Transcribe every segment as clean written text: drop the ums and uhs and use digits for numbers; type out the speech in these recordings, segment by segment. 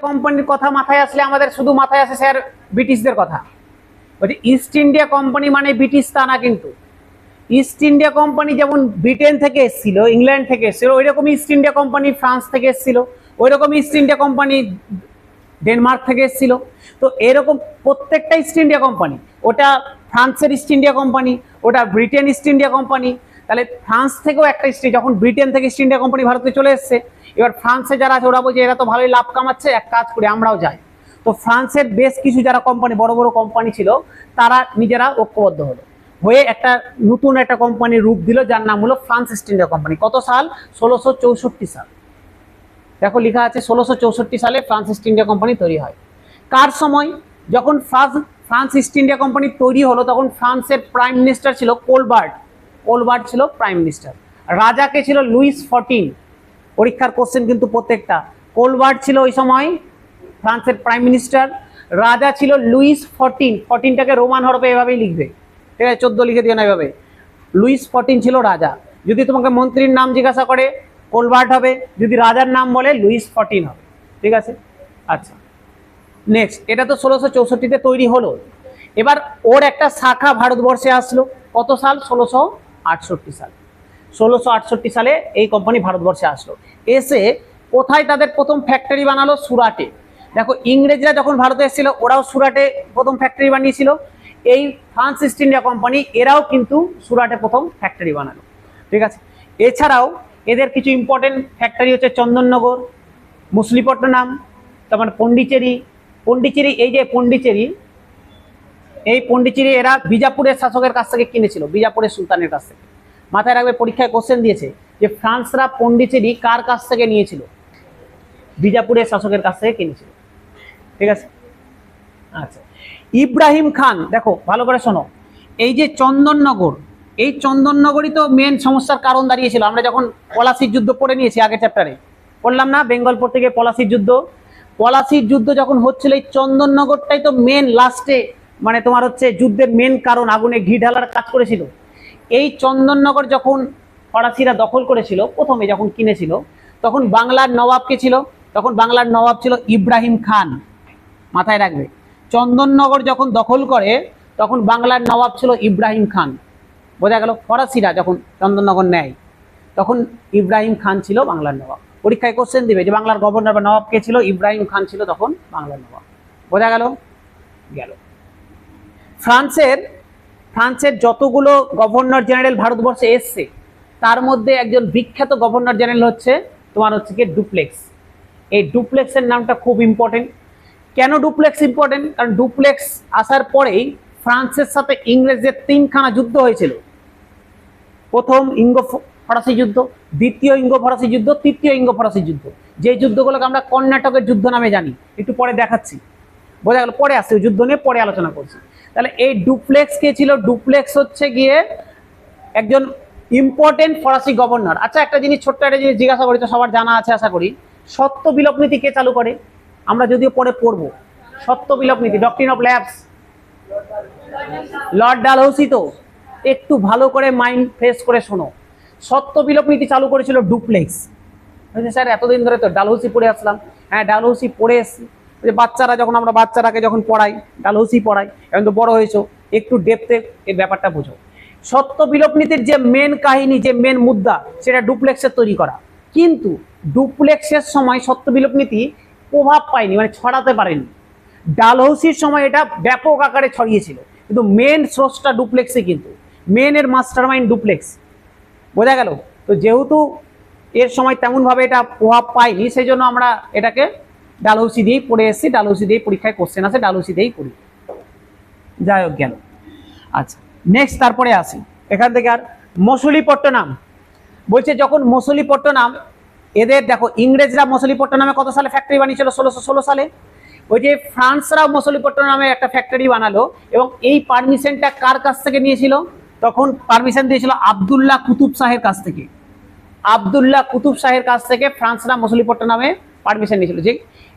কোম্পানির কথা মাথায় আসলে আমাদের শুধু মাথায় আসে স্যার ব্রিটিশদের কথা। বলছি ইস্ট ইন্ডিয়া কোম্পানি মানে ব্রিটিশ তা না, কিন্তু ইস্ট ইন্ডিয়া কোম্পানি যেমন ব্রিটেন থেকে এসেছিল, ইংল্যান্ড থেকে এসেছিল, ওই রকম ইস্ট ইন্ডিয়া কোম্পানি ফ্রান্স থেকে এসেছিল, ওই রকম ইস্ট ইন্ডিয়া কোম্পানি ডেনমার্ক থেকে এসেছিল। তো এরকম প্রত্যেকটা ইস্ট ইন্ডিয়া কোম্পানি, ওটা ফ্রান্সের ইস্ট ইন্ডিয়া কোম্পানি, ওটা ব্রিটেন ইস্ট ইন্ডিয়া কোম্পানি। তাহলে ফ্রান্স থেকেও একটা যখন ব্রিটেন থেকে ইস্ট ইন্ডিয়া কোম্পানি ভারতে চলে এসছে, এবার ফ্রান্সে যারা আছে ওরা বলছে এরা তো ভালোই লাভ কামাচ্ছে, এক কাজ করি আমরাও যাই। তো ফ্রান্সের বেশ কিছু যারা কোম্পানি, বড় বড় কোম্পানি ছিল, তারা নিজেরা ঐক্যবদ্ধ হলো, হয়ে একটা নতুন একটা কোম্পানির রূপ দিল, যার নাম হলো ফ্রান্স ইস্ট ইন্ডিয়া কোম্পানি। কত সাল? 1664 সাল। দেখো লেখা আছে 1664 সালে ফ্রান্স ইস্ট ইন্ডিয়া কোম্পানি তৈরি হয়। কার সময়? যখন ফ্রান্স ইস্ট ইন্ডিয়া কোম্পানি তৈরি হলো তখন ফ্রান্সের প্রাইম মিনিস্টার ছিল কোলবার্ট ছিল প্রাইম মিনিস্টার। রাজাকে ছিল লুইস 14। পরীক্ষার কোশ্চেন কিন্তু প্রত্যেকটা। কোলবার্ট ছিল ওই সময় ফ্রান্সের প্রাইম মিনিস্টার, রাজা ছিল লুইস 14। 14টাকে রোমান হরফে এভাবেই লিখবে, ঠিক আছে? 14 লিখে দিও না এভাবে। লুইস 14 ছিল রাজা। যদি তোমাকে মন্ত্রীর নাম জিজ্ঞাসা করে কোলবার্ট হবে, যদি রাজার নাম বলে লুইস 14 হবে, ঠিক আছে? আচ্ছা, নেক্সট, এটা তো 1664-তে তৈরি হলো। এবার ওর একটা শাখা ভারতবর্ষে আসলো। কত সাল? 1668 সাল। 1668 সালে এই কোম্পানি ভারতবর্ষে আসলো। এসে কোথায় তাদের প্রথম ফ্যাক্টরি বানালো? সুরাটে। দেখো ইংরেজরা যখন ভারতে এসেছিল ওরাও সুরাটে প্রথম ফ্যাক্টরি বানিয়েছিল। এই ফ্রান্স ইস্ট ইন্ডিয়া কোম্পানি এরাও কিন্তু সুরাটে প্রথম ফ্যাক্টরি বানালো, ঠিক আছে? এছাড়াও এদের কিছু ইম্পর্টেন্ট ফ্যাক্টরি হচ্ছে চন্দননগর, মুসলিপট্টনম, তারপর পন্ডিচেরি। এই পন্ডিচেরি এরা বিজাপুরের শাসকের কাছ থেকে কিনেছিল, বিজাপুরের সুলতানের কাছ থেকে। মাথায় রাখবে, পরীক্ষায় কোশ্চেন দিয়েছে যে ফ্রান্সরা পন্ডিচেরি কার কাছ থেকে নিয়েছিল? বিজাপুরের শাসকের কাছ থেকে কিনেছিল, ঠিক আছে? আচ্ছা, ইব্রাহিম খান, দেখো ভালো করে শোনো, এই যে চন্দননগর, এই চন্দননগরই তো মেন সমস্যার কারণ দাঁড়িয়েছিল। আমরা যখন পলাশির যুদ্ধ পড়ে নিয়েছি আগের চ্যাপ্টারে, বললাম না বেঙ্গল পর থেকে পলাশির যুদ্ধ যখন হচ্ছিল এই চন্দননগরটাই তো মেন লাস্টে, মানে তোমার হচ্ছে যুদ্ধের মেন কারণ, আগুনে ঘি ঢালার কাজ করেছিল। এই চন্দননগর যখন ফরাসিরা দখল করেছিল, প্রথমে যখন কিনেছিল, তখন বাংলার নবাব কে ছিল? তখন বাংলার নবাব ছিল ইব্রাহিম খান। মাথায় রাখবে, চন্দননগর যখন দখল করে তখন বাংলার নবাব ছিল ইব্রাহিম খান। বোঝা গেল? ফরাসিরা যখন চন্দননগর নেয় তখন ইব্রাহিম খান ছিল বাংলার নবাব। পরীক্ষায় কোশ্চেন দিবে যে বাংলার গভর্নর বা নবাব কে ছিল? ইব্রাহিম খান ছিল তখন বাংলার নবাব। বোঝা গেল? ফ্রান্সের যতগুলো গভর্নর জেনারেল ভারতবর্ষে এসছে তার মধ্যে একজন বিখ্যাত গভর্নর জেনারেল হচ্ছে তোমার হচ্ছে কি ডুপ্লেক্স। এই ডুপ্লেক্সের নামটা খুব ইম্পর্টেন্ট। কেন ডুপ্লেক্স ইম্পর্টেন্ট? কারণ ডুপ্লেক্স আসার পরেই ফ্রান্সের সাথে ইংরেজদের 3খানা যুদ্ধ হয়েছিল। প্রথম ইঙ্গো ফরাসি যুদ্ধ, দ্বিতীয় ইঙ্গো ফরাসি যুদ্ধ, তৃতীয় ইঙ্গো ফরাসি যুদ্ধ, যে যুদ্ধগুলোকে আমরা কর্ণাটকের যুদ্ধ নামে জানি। একটু পরে দেখাচ্ছি, বোঝা গেল? পরে আসছে ওই যুদ্ধ নিয়ে, পরে আলোচনা করছি। তাহলে এই ডুপ্লেক্স কে ছিল? ডুপ্লেক্স হচ্ছে গিয়ে একজন ইম্পর্টেন্ট ফরাসি গভর্নর। আচ্ছা, একটা জিনিস, ছোট্ট একটা জিনিস জিজ্ঞাসা করি, তো সবার জানা আছে আশা করি। সত্য বিলোপ নীতি কে চালু করে? আমরা যদিও পরে পড়বো। সত্য বিলোপ নীতি, doctrine of lapse, Lord Dalhousie. তো একটু ভালো করে মাইন্ড ফ্রেশ করে শোনো, সত্য বিলোপ নীতি চালু করেছিল ডুপ্লেক্স। স্যার এতদিন ধরে তো ডালহৌসি পড়ে আসলাম। হ্যাঁ, ডালহৌসি পড়ে এসছি। বাচ্চারা যখন আমরা বাচ্চারাকে যখন পড়াই, ডালহৌসি পড়াই, এখন তো বড় হয়েছো, একটু ডেপথে এই ব্যাপারটা বুঝো। সত্য বিলোপ নীতির যে মেন কাহিনী, যে মেন মুদ্রা, সেটা ডুপ্লেক্সের তৈরি করা। কিন্তু ডুপ্লেক্সের সময় সত্য বিলোপ নীতি প্রভাব পায়নি, মানে ছড়াতে পারেনি। ডালহৌসির সময় এটা ব্যাপক আকারে ছড়িয়েছিল, কিন্তু মেন সোর্সটা ডুপ্লেক্সে, কিন্তু মেনের মাস্টার মাইন্ড ডুপ্লেক্স। বোঝা গেল? তো যেহেতু এর সময় তেমনভাবে এটা প্রভাব পায়নি, সেই জন্য আমরা এটাকে ডালহৌসি দিয়েই পড়ে এসেছি। ডালহৌসি দিয়েই পরীক্ষায় কোশ্চেন আছে, ডালহৌসি দিয়েই পড়ি। যাই হোক, গেল। আচ্ছা, নেক্সট, তারপরে আসি এখান থেকে। আর মছলিপট্টনম বলছে, যখন মছলিপট্টনম, এদের দেখো ইংরেজরা মছলিপট্টনমে কত সালে ফ্যাক্টরি বানিয়েছিল? 1616 সালে। ওই যে ফ্রান্সরাও মছলিপট্টনমে একটা ফ্যাক্টরি বানালো, এবং এই পারমিশনটা কার কাছ থেকে নিয়েছিল? তখন পারমিশন দিয়েছিল আবদুল্লাহ কুতুব শাহের কাছ থেকে। আবদুল্লাহ কুতুব শাহের কাছ থেকে ফ্রান্সরা মছলিপট্টনমে পারমিশন নিয়েছিল। যে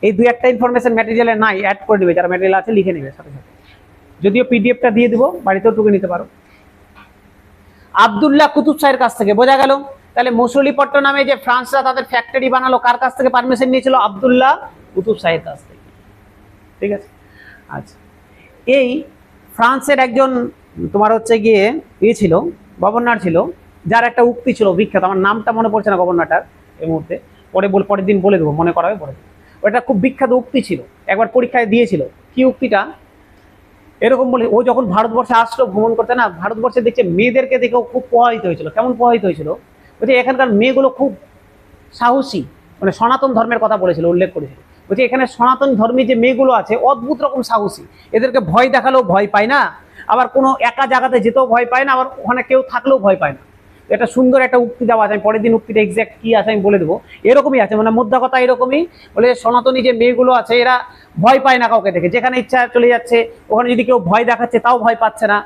এই দুই একটা ইনফরমেশন ম্যাটেরিয়ালে নাই, অ্যাড করে দিবে, যারা ম্যাটেরিয়াল আছে লিখে নেবে সাথে সাথে। যদিও পিডিএফটা দিয়ে দিব, বাড়িতেও টুকে নিতে পারো। আবদুল্লাহ কুতুব শাহের কাছ থেকে। বোঝা গেল? তাহলে মছলিপট্টনমে যে ফ্রান্সরা তাদের ফ্যাক্টরি বানালো, কার কাছ থেকে পারমিশন নিয়েছিল? আবদুল্লাহ কুতুব শাহের কাছ থেকে। ঠিক আছে, আচ্ছা এই ফ্রান্সের একজন তোমার হচ্ছে গিয়ে ছিল, গভর্নর ছিল, যার একটা উক্তি ছিল বিখ্যাত, আমার নামটা মনে পড়ছে না গভর্নরটার এই মুহূর্তে, পরের দিন বলে দেবো, মনে করা হবে পরে। ওটা খুব বিখ্যাত উক্তি ছিল, একবার পরীক্ষায় দিয়েছিল। কি উক্তিটা? এরকম বলে, ও যখন ভারতবর্ষে আসলো ভ্রমণ করতে না, ভারতবর্ষে দেখছে মেয়েদেরকে দেখেও খুব প্রভাবিত হয়েছিল। কেমন প্রভাবিত হয়েছিল? বলছে এখানকার মেয়েগুলো খুব সাহসী, মানে সনাতন ধর্মের কথা বলেছিল, উল্লেখ করেছিল। বলছে এখানে সনাতন ধর্মী যে মেয়েগুলো আছে অদ্ভুত রকম সাহসী, এদেরকে ভয় দেখালেও ভয় পায় না, আবার কোনো একা জায়গাতে যেতেও ভয় পায় না, আবার ওখানে কেউ থাকলেও ভয় পায় না। এটা সুন্দর একটা উক্তি দেওয়া আছে, আমি পরের দিন উক্তিটা এক্সাক্ট কি আছে আমি বলে দেবো। এরকমই আছে, মানে মোদ্দা কথা এরকমই, বলে সনাতনী যে মেয়েগুলো আছে এরা ভয় পায় না কাউকে দেখে, যেখানে ইচ্ছা চলে যাচ্ছে, ওখানে যদি কেউ ভয় দেখাচ্ছে তাও ভয় পাচ্ছে না।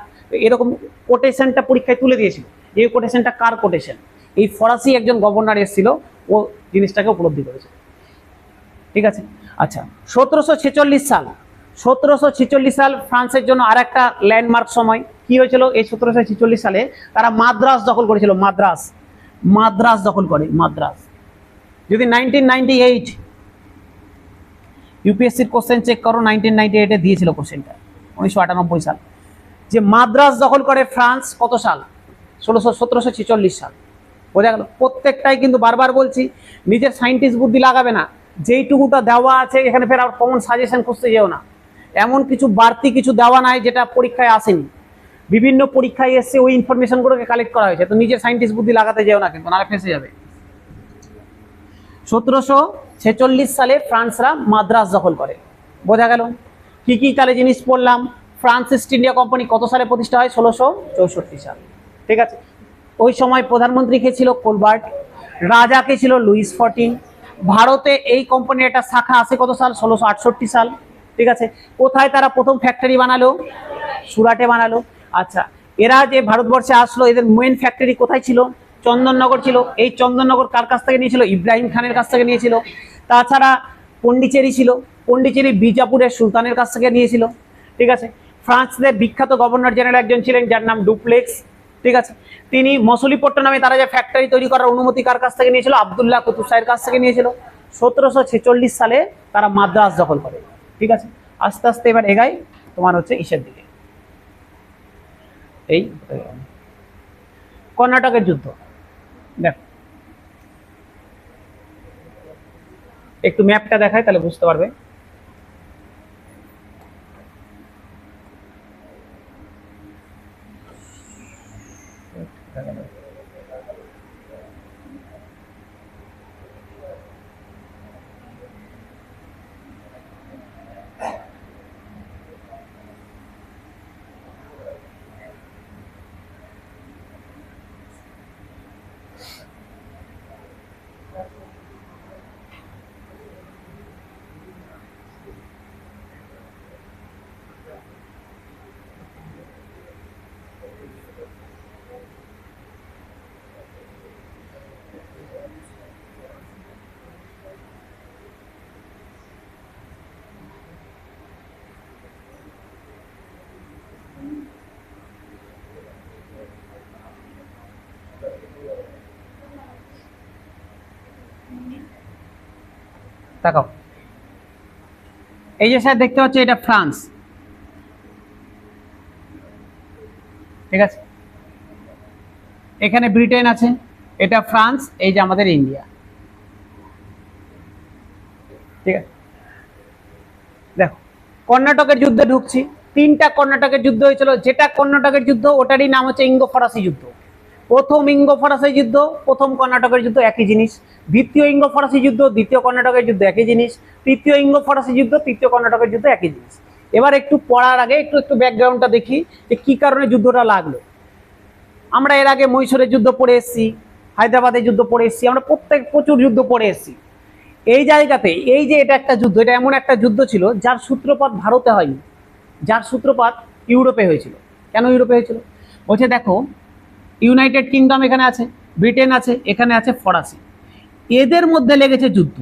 এরকম কোটেশনটা পরীক্ষায় তুলে দিয়েছিল। এই কোটেশনটা কার কোটেশন? এই ফরাসি একজন গভর্নর এসেছিল, ও জিনিসটাকে উপলব্ধি করেছে। ঠিক আছে, আচ্ছা 1746 সাল, 1746 সাল ফ্রান্সের জন্য আর একটা ল্যান্ডমার্ক সময়। কি হয়েছিল এই 1746 সালে? তারা মাদ্রাজ দখল করেছিল, মাদ্রাজ দখল করে, মাদ্রাজ। যদি 1998 ইউপিএসসির কোশ্চেন চেক করো, 1998 দিয়েছিল কোশ্চেনটা, 1998 সাল, যে মাদ্রাজ দখল করে ফ্রান্স কত সাল? 1746 সাল। বোঝা গেল? প্রত্যেকটাই কিন্তু বারবার বলছি, নিজের সায়েন্টিস্ট বুদ্ধি লাগাবে না, যেইটুকুটা দেওয়া আছে এখানে ফের আর কমন সাজেশন খুঁজতে যেও না। এমন কিছু বাড়তি কিছু দেওয়া নাই যেটা পরীক্ষায় আসেনি, বিভিন্ন পরীক্ষায় এসে ওই ইনফরমেশনগুলোকে কালেক্ট করা হয়েছে। তো নিজের সায়েন্টিস্ট বুদ্ধি লাগাতে যেও না, কিন্তু নাহলে ফেঁসে যাবে। 1746 সালে ফ্রান্সরা মাদ্রাজ দখল করে। বোঝা গেল? কি কি তাহলে জিনিস পড়লাম? ফ্রান্স ইস্ট ইন্ডিয়া কোম্পানি কত সালে প্রতিষ্ঠা হয়? 1664 সাল। ঠিক আছে, ওই সময় প্রধানমন্ত্রী কে ছিল? কোলবার্ট। রাজা কে ছিল? লুইস 14। ভারতে এই কোম্পানির একটা শাখা আছে কত সাল? 1668 সাল। ঠিক আছে, কোথায় তারা প্রথম ফ্যাক্টরি বানালো? সুরাটে বানালো। আচ্ছা, এরা যে ভারতবর্ষে আসলো, এদের মেইন ফ্যাক্টরি কোথায় ছিল? চন্দননগর ছিল। এই চন্দননগর কার কাছ থেকে নিয়েছিল? ইব্রাহিম খানের কাছ থেকে নিয়েছিল। তাছাড়া পন্ডিচেরি ছিল, পন্ডিচেরি বিজাপুরের সুলতানের কাছ থেকে নিয়েছিল। ঠিক আছে, ফ্রান্সদের বিখ্যাত গভর্নর জেনারেল একজন ছিলেন যার নাম ডুপ্লেক্স। ঠিক আছে, তিনি মসলিপট্টনামে তারা যে ফ্যাক্টরি তৈরি করার অনুমতি কার কাছ থেকে নিয়েছিল? আবদুল্লাহ কুতুব শাহের কাছ থেকে নিয়েছিল। 1746 সালে তারা মাদ্রাজ দখল করে। ঠিক আছে, আস্তে আস্তে এবার এগাই তোমার হচ্ছে ইসের দিকে। এই কর্ণাটকের যুদ্ধ দেখো, একটু ম্যাপটা দেখায় তাহলে বুঝতে পারবে। তাকাও, এই যে স্যার দেখতে পাচ্ছ এটা ফ্রান্স। ঠিক আছে, এখানে ব্রিটেন আছে, এটা ফ্রান্স, এই যে আমাদের ইন্ডিয়া। ঠিক আছে, দেখো কর্ণাটকের যুদ্ধে ঢুকছি। তিনটা কর্ণাটকের যুদ্ধ হয়েছিল, যেটা কর্ণাটকের যুদ্ধ ওটারই নাম হচ্ছে ইঙ্গো ফরাসি যুদ্ধ। প্রথম ইঙ্গো ফরাসি যুদ্ধ, প্রথম কর্ণাটকের যুদ্ধ একই জিনিস। দ্বিতীয় ইঙ্গো ফরাসি যুদ্ধ, দ্বিতীয় কর্ণাটকের যুদ্ধ একই জিনিস। তৃতীয় ইঙ্গো ফরাসি যুদ্ধ, তৃতীয় কর্ণাটকের যুদ্ধ একই জিনিস। এবার একটু পড়ার আগে একটু ব্যাকগ্রাউন্ডটা দেখি যে কি কারণে যুদ্ধটা লাগলো। আমরা এর আগে মহীশূরের যুদ্ধ পড়ে এসেছি, হায়দ্রাবাদের যুদ্ধ পড়ে এসেছি, আমরা প্রচুর যুদ্ধ পড়ে এসেছি। এই জায়গাতে এই যে এটা একটা যুদ্ধ, এটা এমন একটা যুদ্ধ ছিল যার সূত্রপাত ভারতে হয়নি, যার সূত্রপাত ইউরোপে হয়েছিল। কেন ইউরোপে হয়েছিল? বলছে দেখো, ইউনাইটেড কিংডম এখানে আছে, ব্রিটেন আছে, এখানে আছে ফরাসি, এদের মধ্যে লেগেছে যুদ্ধ,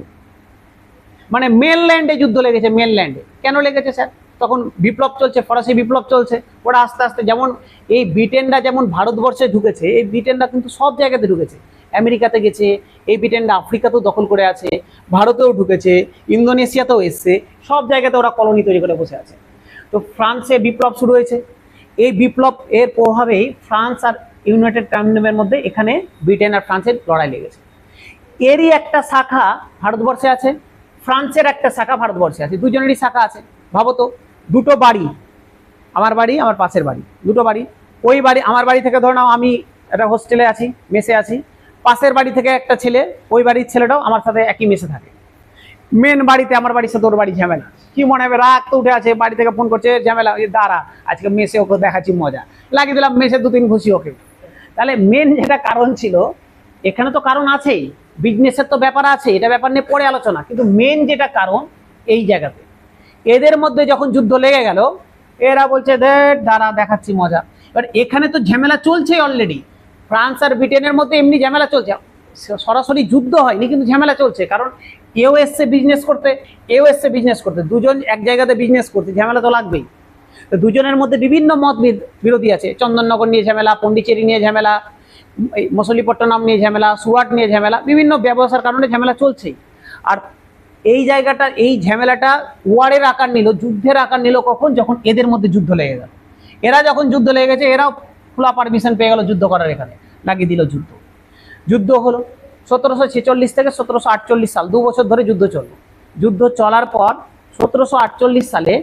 মানে মেনল্যান্ডে যুদ্ধ লেগেছে। মেনল্যান্ডে কেন লেগেছে স্যার? তখন বিপ্লব চলছে, ফরাসি বিপ্লব চলছে। ওরা আস্তে আস্তে, যেমন এই ব্রিটেনরা যেমন ভারতবর্ষে ঢুকেছে, এই ব্রিটেনরা কিন্তু সব জায়গাতে ঢুকেছে। আমেরিকাতে গেছে, এই ব্রিটেনটা আফ্রিকাতেও দখল করে আছে, ভারতেও ঢুকেছে, ইন্দোনেশিয়াতেও এসছে, সব জায়গাতে ওরা কলোনি তৈরি করে বসে আছে। তো ফ্রান্সে বিপ্লব শুরু হয়েছে, এই বিপ্লব এর প্রভাবেই ফ্রান্স আর ইউনাইটেড কিংডমের মধ্যে এখানে ব্রিটেন আর ফ্রান্সের লড়াই লেগেছে। এরই একটা শাখা ভারতবর্ষে আছে, ফ্রান্সের একটা শাখা ভারতবর্ষে আছে, দুজনেরই শাখা আছে। ভাবো তো, দুটো বাড়ি, আমার বাড়ি আমার পাশের বাড়ি, দুটো বাড়ি। ওই বাড়ি, আমার বাড়ি থেকে ধরে নাও আমি একটা হোস্টেলে আছি, মেসে আছি, পাশের বাড়ি থেকে একটা ছেলে, ওই বাড়ির ছেলেটাও আমার সাথে একই মেসে থাকে। মেন বাড়িতে আমার বাড়ির সাথে ওর বাড়ি ঝামেলা, কি মনে হবে, রাগ তো উঠে আছে, বাড়ি থেকে ফোন করছে ঝামেলা, দাঁড়া আজকে মেসে ওকে দেখাচ্ছি মজা, লাগিয়ে দিলাম মেসে 2-3 ঘুষি ওকে। তাহলে মেন যেটা কারণ ছিল, এখানে তো কারণ আছেই, বিজনেসের তো ব্যাপার আছে, এটা ব্যাপার নিয়ে পরে আলোচনা, কিন্তু মেন যেটা কারণ এই জায়গাতে এদের মধ্যে যখন যুদ্ধ লেগে গেল, এরা বলছে দাঁড়া দেখাচ্ছি মজা। এবার এখানে তো ঝামেলা চলছে অলরেডি, ফ্রান্স আর ব্রিটেনের মধ্যে এমনি ঝামেলা চলছে, সরাসরি যুদ্ধ হয়নি কিন্তু ঝামেলা চলছে, কারণ কেউ এসছে বিজনেস করতে, কেউ এসছে বিজনেস করতে, দুজন এক জায়গাতে বিজনেস করতে, ঝামেলা তো লাগবেই। তো দুজনের মধ্যে বিভিন্ন মত বিরোধী আছে, চন্দননগর নিয়ে ঝামেলা, পন্ডিচেরি নিয়ে ঝামেলা, মছলিপট্টনম নিয়ে ঝামেলা, সুরাট নিয়ে ঝামেলা, বিভিন্ন ব্যবসার কারণে ঝামেলা চলছেই। আর এই জায়গাটা, এই ঝামেলাটা ওয়ারের আকার নিল, যুদ্ধের আকার নিল কখন, যখন এদের মধ্যে যুদ্ধ লেগে গেল। এরা যখন যুদ্ধ লেগে গেছে, এরাও খোলা পারমিশন পেয়ে গেল যুদ্ধ করার, এখানে লাগিয়ে দিল যুদ্ধ। যুদ্ধ হলো 1746 থেকে 1748 সাল, 2 বছর ধরে যুদ্ধ চলল। যুদ্ধ চলার পর 1748 সালে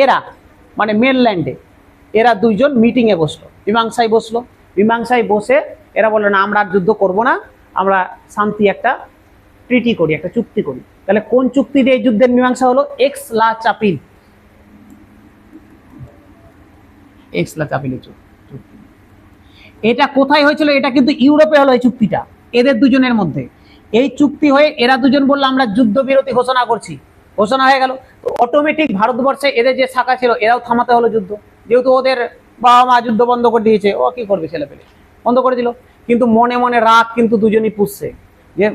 এরা, মানে মেনল্যান্ডে, এরা দুইজন মিটিংয়ে বসলো, মীমাংসায় বসলো। মীমাংসায় বসে এরা বললো না, আমরা আর যুদ্ধ করবো না, আমরা শান্তি একটা ট্রিটি করি, একটা চুক্তি করি। তাহলে কোন চুক্তি দিয়ে এই যুদ্ধের মীমাংসা হলো? এক্স-লা চাপিল, এক্স-লা চাপিলের চুক্তি। এটা কোথায় হয়েছিল? এটা কিন্তু ইউরোপে হলো এই চুক্তিটা, এদের দুজনের মধ্যে। এই চুক্তি হয়ে এরা দুজন বললো আমরা যুদ্ধবিরতি ঘোষণা করছি, ঘোষণা হয়ে গেল। তো অটোমেটিক ভারতবর্ষে এদের যে শাখা ছিল, এরাও থামাতে হলো যুদ্ধ, যেহেতু ওদের বাবা মা যুদ্ধ বন্ধ করে দিয়েছে, ও কি করবে, ছেলে পেলে বন্ধ করে দিল। কিন্তু মনে মনে রাগ কিন্তু দুজনই পুষছে, যে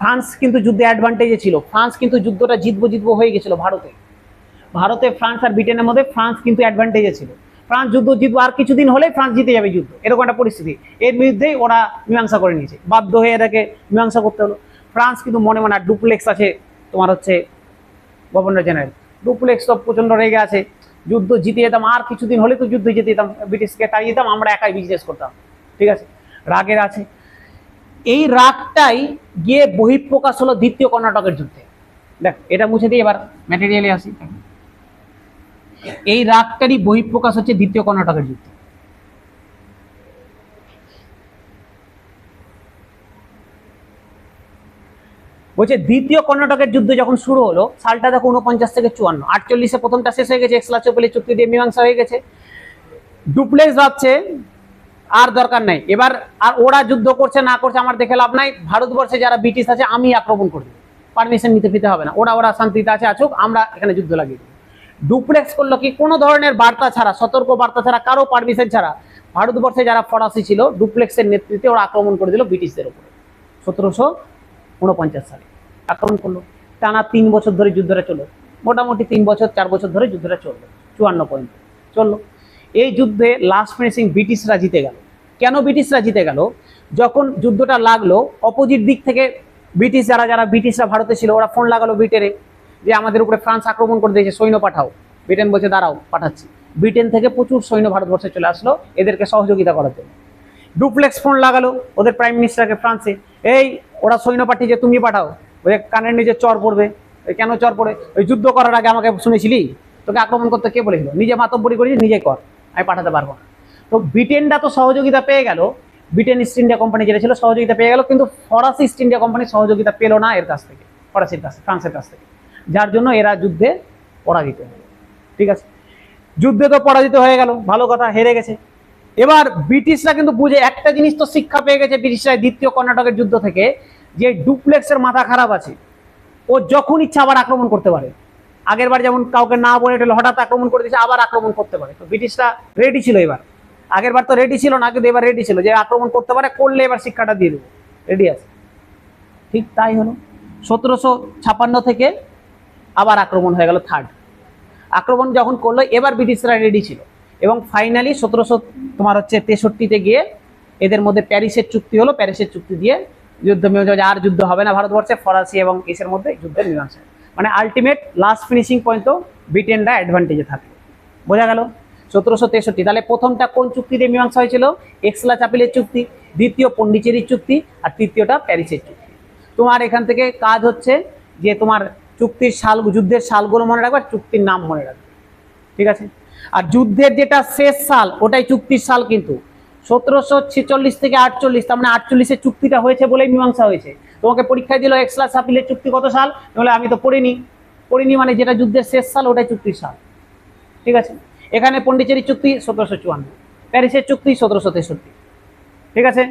ফ্রান্স কিন্তু যুদ্ধে অ্যাডভান্টেজে ছিল, ফ্রান্স কিন্তু যুদ্ধটা জিতবো হয়ে গেছিল ভারতে ফ্রান্স আর ব্রিটেনের মধ্যে ফ্রান্স কিন্তু অ্যাডভান্টেজে ছিল। ফ্রান্স যুদ্ধ জিতবো, আর কিছুদিন হলে ফ্রান্স জিতে যাবে যুদ্ধ, এরকম একটা পরিস্থিতি। এর বিরুদ্ধেই ওরা মীমাংসা করে নিয়েছে, বাধ্য হয়ে এটাকে মীমাংসা করতে হলো। ফ্রান্স কিন্তু মনে মনে, আর ডুপ্লেক্স আছে তোমার হচ্ছে গভর্নর জেনারেল, ডুপ্লেক্স তো প্রচন্ড রেগে আছে, যুদ্ধ জিতে যেতাম, আর কিছুদিন হলে তো যুদ্ধ জিতে যেতাম, ব্রিটিশকে তাড়িয়ে যেতাম, আমরা একাই বিজনেস করতাম, ঠিক আছে, রাগের আছে। এই রাগটাই গিয়ে বহিঃপ্রকাশ হলো দ্বিতীয় কর্ণাটকের যুদ্ধে। দেখ এটা মুছে দিয়ে এবার ম্যাটেরিয়ালে আসি। এই রাগটারই বহিঃপ্রকাশ হচ্ছে দ্বিতীয় কর্ণাটকের যুদ্ধে। বলছে দ্বিতীয় কর্ণাটকের যুদ্ধ যখন শুরু হলো, সালটা দেখো 49 থেকে 54, 48-এ প্রথমটা শেষ হয়ে গেছে, এক্স-লা চাপিলের চুক্তি দিয়ে মীমাংসা হয়ে গেছে। ডুপ্লেক্স ভাবছে আর দরকার নাই, এবার আর ওরা যুদ্ধ করছে না করছে আমার দেখে লাভ নাই, ভারতবর্ষে যারা ব্রিটিশ আছে আমি আক্রমণ করবো, পারমিশন নিতে হবে না, ওরা শান্তিতে আছে আসুক, আমরা এখানে যুদ্ধ লাগিয়ে দেবো। ডুপ্লেক্স করলো কি, কোনো ধরনের বার্তা ছাড়া, সতর্ক বার্তা ছাড়া, কারো পারমিশন ছাড়া, ভারতবর্ষে যারা ফরাসি ছিল ডুপ্লেক্সের নেতৃত্বে ওরা আক্রমণ করে দিল ব্রিটিশদের উপরে। 1749 সালে আক্রমণ করলো। টানা 3 বছর ধরে যুদ্ধটা চললো, মোটামুটি 3-4 বছর ধরে যুদ্ধটা চললো, 54 পয়েন্ট চললো। এই যুদ্ধে লাস্ট ফিনিশিং ব্রিটিশরা জিতে গেল। কেন ব্রিটিশরা জিতে গেল? যখন যুদ্ধটা লাগলো, অপোজিট দিক থেকে ব্রিটিশ যারা ব্রিটিশরা ভারতে ছিল, ওরা ফোন লাগালো ব্রিটেনে, যে আমাদের উপরে ফ্রান্স আক্রমণ করে দিয়েছে, সৈন্য পাঠাও। ব্রিটেন বলছে দাঁড়াও, পাঠাচ্ছি। ব্রিটেন থেকে প্রচুর সৈন্য ভারতবর্ষে চলে আসলো এদেরকে সহযোগিতা করার জন্য। ডুপ্লেক্স ফোন লাগালো ওদের প্রাইম মিনিস্টারকে ফ্রান্সে, এই ওরা সৈন্য পাঠিয়েছে, তুমি পাঠাও। ওই কানের নিজে চর পড়বে, কেন চর পড়ে? ওই যুদ্ধ করার আগে আমাকে শুনেছিলি, তোকে আক্রমণ করতে কে বলেছিল? নিজে মাতব্বরি করেছিস, নিজে কর, আমি পাঠাতে পারবো না। তো ব্রিটেনটা তো সহযোগিতা পেয়ে গেল, ব্রিটেন ইস্ট ইন্ডিয়া কোম্পানি যেটা ছিল সহযোগিতা পেয়ে গেল, কিন্তু ফরাসি ইস্ট ইন্ডিয়া কোম্পানি সহযোগিতা পেল না এর কাছ থেকে, ফরাসির কাছে, ফ্রান্সের কাছ থেকে, যার জন্য এরা যুদ্ধে পরাজিত হলো। ঠিক আছে, যুদ্ধে তো পরাজিত হয়ে গেল, ভালো কথা, হেরে গেছে। এবার ব্রিটিশরা কিন্তু বুঝে একটা জিনিস তো শিক্ষা পেয়ে গেছে ব্রিটিশরা দ্বিতীয় কর্ণাটকের যুদ্ধ থেকে, যে ডুপ্লেক্সের মাথা খারাপ আছে, ও যখন ইচ্ছা আবার আক্রমণ করতে পারে। আগের বার যেমন কাউকে না বলে হঠাৎ আক্রমণ করে দিয়েছে, আবার আক্রমণ করতে পারে। তো ব্রিটিশরা রেডি ছিল এবার, আগের বার তো রেডি ছিল না, কিন্তু এবার রেডি ছিল যে আক্রমণ করতে পারে, করলে এবার শিক্ষাটা দিয়ে দেবো, রেডি আছে। ঠিক তাই হলো, 1756 থেকে আবার আক্রমণ হয়ে গেল, থার্ড আক্রমণ যখন করলো, এবার ব্রিটিশরা রেডি ছিল, এবং ফাইনালি 1763-তে গিয়ে এদের মধ্যে প্যারিসের চুক্তি হলো, প্যারিসের চুক্তি দিয়ে যুদ্ধ মীমাংসা, আর যুদ্ধ হবে না ভারতবর্ষে, ফরাসি এবং ইসের মধ্যে যুদ্ধের মীমাংসা। মানে আলটিমেট লাস্ট ফিনিশিং পয়েন্ট তো ব্রিটেনরা অ্যাডভান্টেজে থাকে। বোঝা গেল? 1763। তাহলে প্রথমটা কোন চুক্তি দিয়ে মীমাংসা হয়েছিল? এক্সলা চাপিলের চুক্তি, দ্বিতীয় পন্ডিচেরির চুক্তি, আর তৃতীয়টা প্যারিসের চুক্তি। তোমার এখান থেকে কাজ হচ্ছে যে তোমার চুক্তির সাল, যুদ্ধের সালগুলো মনে রাখবে, চুক্তির নাম মনে রাখবে, ঠিক আছে? আর যুদ্ধের যেটা শেষ সাল ওটাই চুক্তির সাল, কিন্তু 1746 থেকে 48, তার মানে 48-এর চুক্তিটা হয়েছে বলেই মীমাংসা হয়েছে। তোমাকে পরীক্ষায় দিল এক্সলা চাপিলের চুক্তি কত সাল, বলে আমি তো পড়িনি, মানে যেটা যুদ্ধের শেষ সাল ওটাই চুক্তির সাল, ঠিক আছে? এখানে পন্ডিচেরির চুক্তি 1754, প্যারিসের চুক্তি 1763, ঠিক আছে?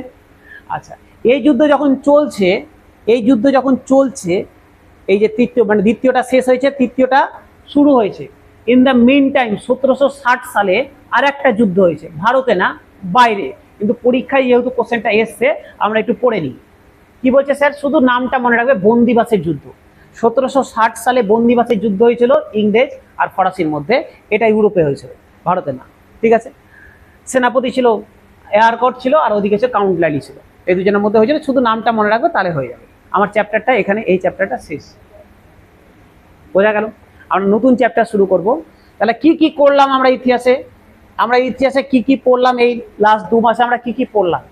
আচ্ছা, এই যুদ্ধ যখন চলছে, এই যে তৃতীয় মানে দ্বিতীয়টা শেষ হয়েছে, তৃতীয়টা শুরু হয়েছে। ইন দ্য মিন টাইম 1760 সালে আর একটা যুদ্ধ হয়েছে, ভারতে না, বাইরে, কিন্তু পরীক্ষায় যেহেতু কোশ্চেনটা এসছে আমরা একটু পড়ে নিই। কি বলছে স্যার? শুধু নামটা মনে রাখবে, বন্দিবাসের যুদ্ধ। 1760 সালে বন্দিবাসের যুদ্ধ হয়েছিল ইংরেজ আর ফরাসির মধ্যে, এটা ইউরোপে হয়েছিল, ভারতে না, ঠিক আছে? সেনাপতি ছিল এয়ারকট ছিল, আর ওদিকে ছিল কাউন্ট লাইলি ছিল, এই দুজনের মধ্যে হয়েছিল। শুধু নামটা মনে রাখবে, তাহলে হয়ে যাবে। আমার চ্যাপ্টারটা এখানে, এই চ্যাপ্টারটা শেষ। বোঝা গেল? আমরা নতুন চ্যাপ্টার শুরু করব। তাহলে কি কি করলাম আমরা ইতিহাসে কি কি পড়লাম? এই লাস্ট 2 মাসে আমরা কি কি পড়লাম?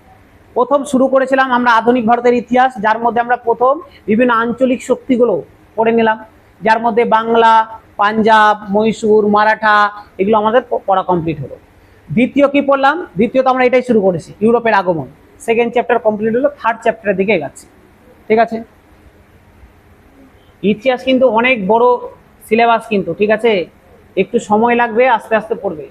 প্রথম শুরু করেছিলাম আমরা আধুনিক ভারতের ইতিহাস, যার মধ্যে আমরা প্রথম বিভিন্ন আঞ্চলিক শক্তিগুলো পড়ে নিলাম, যার মধ্যে বাংলা, পাঞ্জাব, মহীশূর, মারাঠা, এগুলো আমাদের পড়া কমপ্লিট হলো। দ্বিতীয় কি পড়লাম? দ্বিতীয়ত আমরা এটাই শুরু করেছি, ইউরোপের আগমন। সেকেন্ড চ্যাপ্টার কমপ্লিট হলো, থার্ড চ্যাপ্টারের দিকে এগাচ্ছি, ঠিক আছে? ইতিহাস কিন্তু অনেক বড় সিলেবাস কিন্তু, ঠিক আছে? একটু সময় লাগবে, আস্তে আস্তে পড়বে।